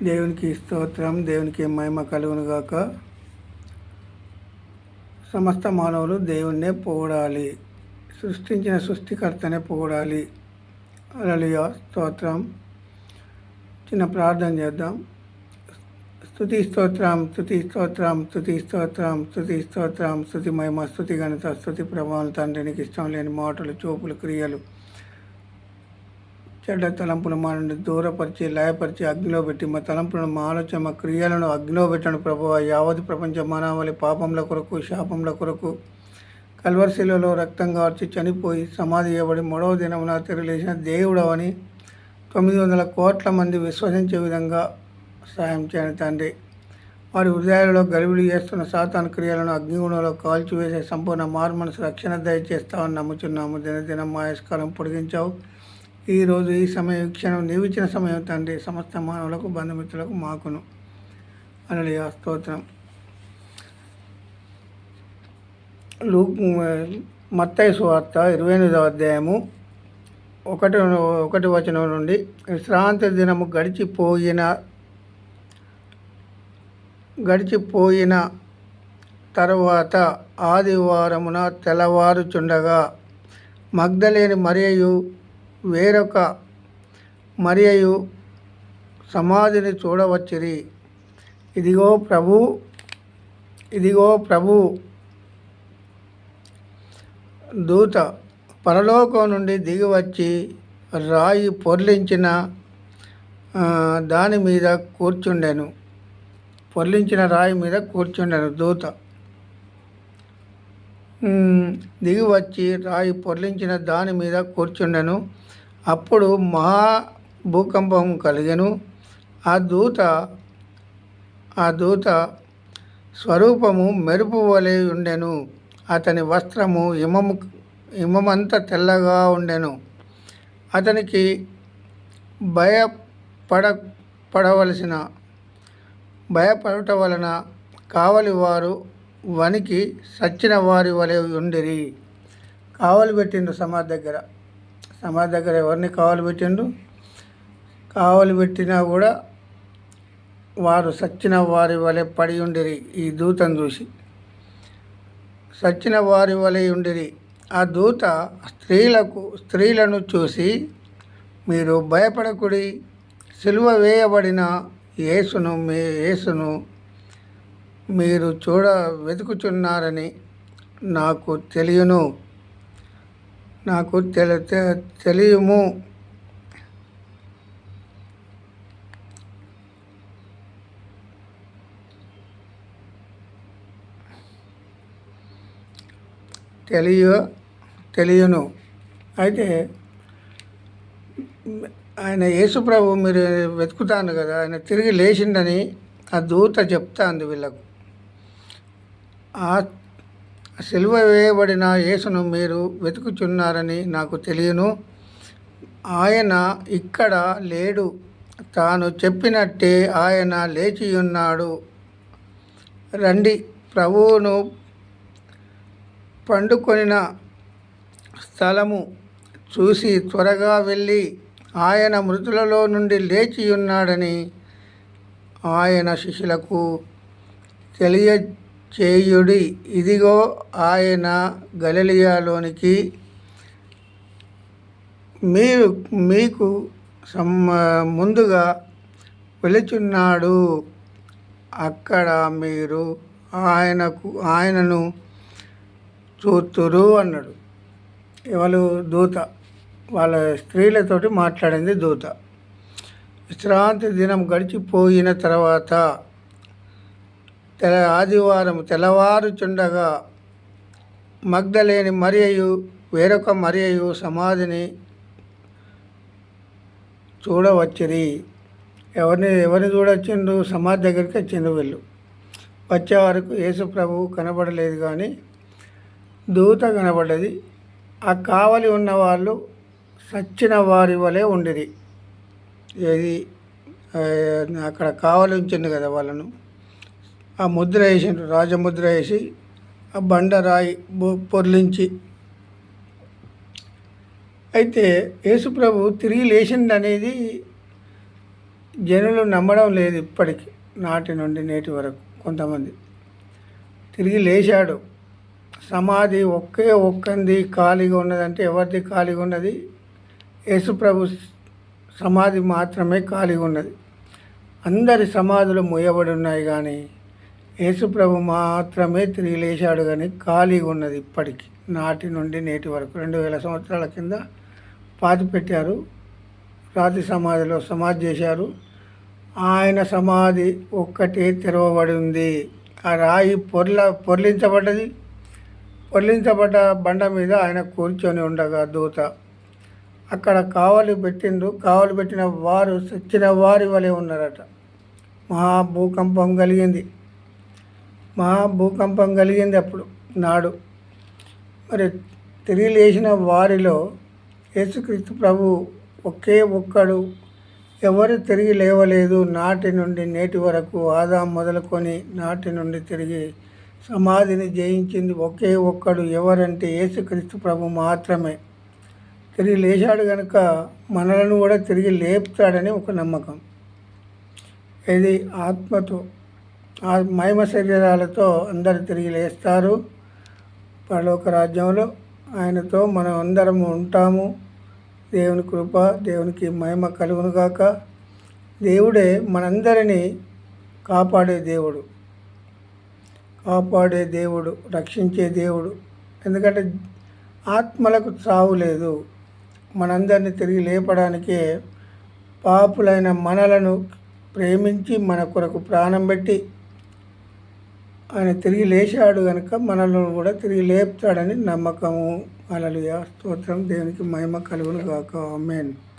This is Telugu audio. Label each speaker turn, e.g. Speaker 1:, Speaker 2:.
Speaker 1: దేవునికి స్తోత్రం, దేవునికి మహిమ కలుగునుగాక. సమస్త మానవులు దేవుణ్ణే పొగడాలి, సృష్టించిన సృష్టికర్తనే పొగడాలి. హల్లెలూయా, స్తోత్రం. చిన్న ప్రార్థన చేద్దాం. స్తుతి స్తోత్రం, స్తుతి స్తోత్రం, స్తుతి స్తోత్రం, స్తుతి స్తోత్రం, స్తుతి మహిమ, స్తుతి ఘనత, స్తుతి ప్రభావం. తండ్రికి ఇష్టం లేని మాటలు, చూపులు, క్రియలు, చెడ్డ తలంపులు మా నుండి దూరపరిచి లయపరిచి అగ్నిలో పెట్టి మా తలంపులను, మా ఆలోచన, మా క్రియలను అగ్నిలో పెట్టండి ప్రభువా. యావత్ ప్రపంచ మానవాళి పాపంల కొరకు, శాపంల కొరకు కల్వర్శిలలో రక్తం కార్చి చనిపోయి సమాధి చేయబడి 3వ దినమున తిరగలేసిన దేవుడవని 900 కోట్ల మంది విశ్వసించే విధంగా సాయం చేయండి తండ్రి. వారి హృదయాలలో గలిబిలి చేస్తున్న సాతాను క్రియలను అగ్నిగుణంలో కాల్చివేసే సంపూర్ణ మారుమనసు రక్షణ దయచేస్తామని నమ్ముచున్నాము. దినదినం ఆయుష్కాలం పొడిగించావు. ఈరోజు ఈ సమయం, క్షణం నీవిచ్చిన సమయం తండ్రి, సమస్త మానవులకు, బంధుమిత్రులకు, మాకును. హల్లెలూయా, స్తోత్రం. మత్తయి సువార్త 28వ అధ్యాయము 1 వచనం నుండి, విశ్రాంతి దినము గడిచిపోయిన తరువాత ఆదివారమున తెల్లవారుచుండగా మగ్దలేని మరియయు వేరొక మరియయు సమాధిని చూడవచ్చిరి. ఇదిగో ప్రభు దూత పరలోకం నుండి దిగివచ్చి రాయి పొర్లించిన రాయి మీద కూర్చుండెను. దూత దిగివచ్చి రాయి పొర్లించిన దాని మీద కూర్చుండెను. అప్పుడు మహా భూకంపం కలిగెను. ఆ దూత స్వరూపము మెరుపు వలె ఉండెను. అతని వస్త్రము హిమమంత తెల్లగా ఉండెను. అతనికి భయపడుట వలన కావలి వారు వనికి సచ్చిన వారి వలె ఉండిరి. కావలి పెట్టిండు సమాధి దగ్గర ఎవరిని కావలి పెట్టిండు? కావలి పెట్టినా కూడా వారు సచ్చిన వారి వలె పడి ఉండిరి. ఈ దూతను చూసి సచ్చిన వారి వలె ఉండిరి. ఆ దూత స్త్రీలను చూసి, మీరు భయపడకుడి, సిలువ వేయబడిన యేసును మీరు వెతుకుచున్నారని నాకు తెలియము. తెలియను. అయితే ఆయన యేసుప్రభు మీరు వెతుకుతాను కదా, ఆయన తిరిగి లేచిండని ఆ దూత చెప్తాంది వీళ్ళకు. ఆ సిలువ వేయబడిన యేసును మీరు వెతుకుచున్నారని నాకు తెలియను. ఆయన ఇక్కడ లేడు. తాను చెప్పినట్టే ఆయన లేచి ఉన్నాడు. రండి, ప్రభువును పండుకొనిన స్థలము చూసి త్వరగా వెళ్ళి ఆయన మృతులలో నుండి లేచి ఉన్నాడని ఆయన శిష్యులకు తెలియచేయుడి. ఇదిగో ఆయన గలిలయలోనికి మీకు ముందుగా వెళుచున్నాడు. అక్కడ మీరు ఆయనను చూతురు అన్నాడు. ఎవరు? దూత. వాళ్ళ స్త్రీలతోటి మాట్లాడింది దూత. విశ్రాంతి దినం గడిచిపోయిన తర్వాత ఆదివారం తెల్లవారుచుండగా మగ్దలేని మరియయు వేరొక మరియయు సమాధిని చూడవచ్చిరి. ఎవరిని చూడొచ్చిండు? సమాధి దగ్గరికి వచ్చిండు. వీళ్ళు వచ్చే వరకు యేసు ప్రభువు కనబడలేదు, కానీ దూత కనబడ్డది. ఆ కావలి ఉన్న వాళ్ళు సచ్చిన వారి వలె ఉండిరి. ఏది అక్కడ కావలి ఉంచిండు కదా వాళ్ళను. ఆ ముద్ర వేసిండు, రాజముద్ర వేసి ఆ బండరాయి పొర్లించి. అయితే యేసుప్రభు తిరిగి లేచిండు అనేది జనులు నమ్మడం లేదు ఇప్పటికి, నాటి నుండి నేటి వరకు. కొంతమంది తిరిగి లేచాడు. సమాధి ఒక్కంది ఖాళీగా ఉన్నదంటే ఎవరిది ఖాళీగా ఉన్నది? యేసుప్రభు సమాధి మాత్రమే ఖాళీగా ఉన్నది. అందరి సమాధులు మూయబడి ఉన్నాయి, కానీ యేసుప్రభు మాత్రమే తిరిగి లేచాడు. కానీ ఖాళీగా ఉన్నది ఇప్పటికి, నాటి నుండి నేటి వరకు. 2000 సంవత్సరాల కింద పాతి పెట్టారు, రాతి సమాధిలో సమాధి చేశారు. ఆయన సమాధి ఒక్కటే తెరవబడి ఉంది. ఆ రాయి పొర్లించబడ్డది. పొర్లించబడ్డ బండ మీద ఆయన కూర్చొని ఉండగా దూత అక్కడ కావలి పెట్టిన వారు చచ్చిన వారి వలె ఉన్నారట. మహాభూకంపం కలిగింది అప్పుడు నాడు. మరి తిరిగి లేచిన వారిలో యేసుక్రీస్తు ప్రభు ఒకే ఒక్కడు, ఎవరు తిరిగి లేవలేదు. నాటి నుండి నేటి వరకు ఆదాం మొదలుకొని నాటి నుండి తిరిగి సమాధిని జయించింది ఒకే ఒక్కడు. ఎవరంటే యేసుక్రీస్తు ప్రభు మాత్రమే. తిరిగి లేచాడు కనుక మనలను కూడా తిరిగి లేపుతాడని ఒక నమ్మకం. ఇది ఆత్మతో, మహిమ శరీరాలతో అందరు తిరిగి లేస్తారు. పరలోక రాజ్యంలో ఆయనతో మనం అందరము ఉంటాము. దేవుని కృప, దేవునికి మహిమ కలుగును గాక. దేవుడే మనందరినీ కాపాడే దేవుడు, రక్షించే దేవుడు. ఎందుకంటే ఆత్మలకు చావు లేదు. మనందరినీ తిరిగి లేపడానికే పాపులైన మనలను ప్రేమించి మన కొరకు ప్రాణం పెట్టి ఆయన తిరిగి లేచాడు కనుక మనల్ని కూడా తిరిగి లేపుతాడని నమ్మకము. హల్లెలూయా, స్తోత్రం. దేవునికి మహిమ కలుగును గాక. ఆమేన్.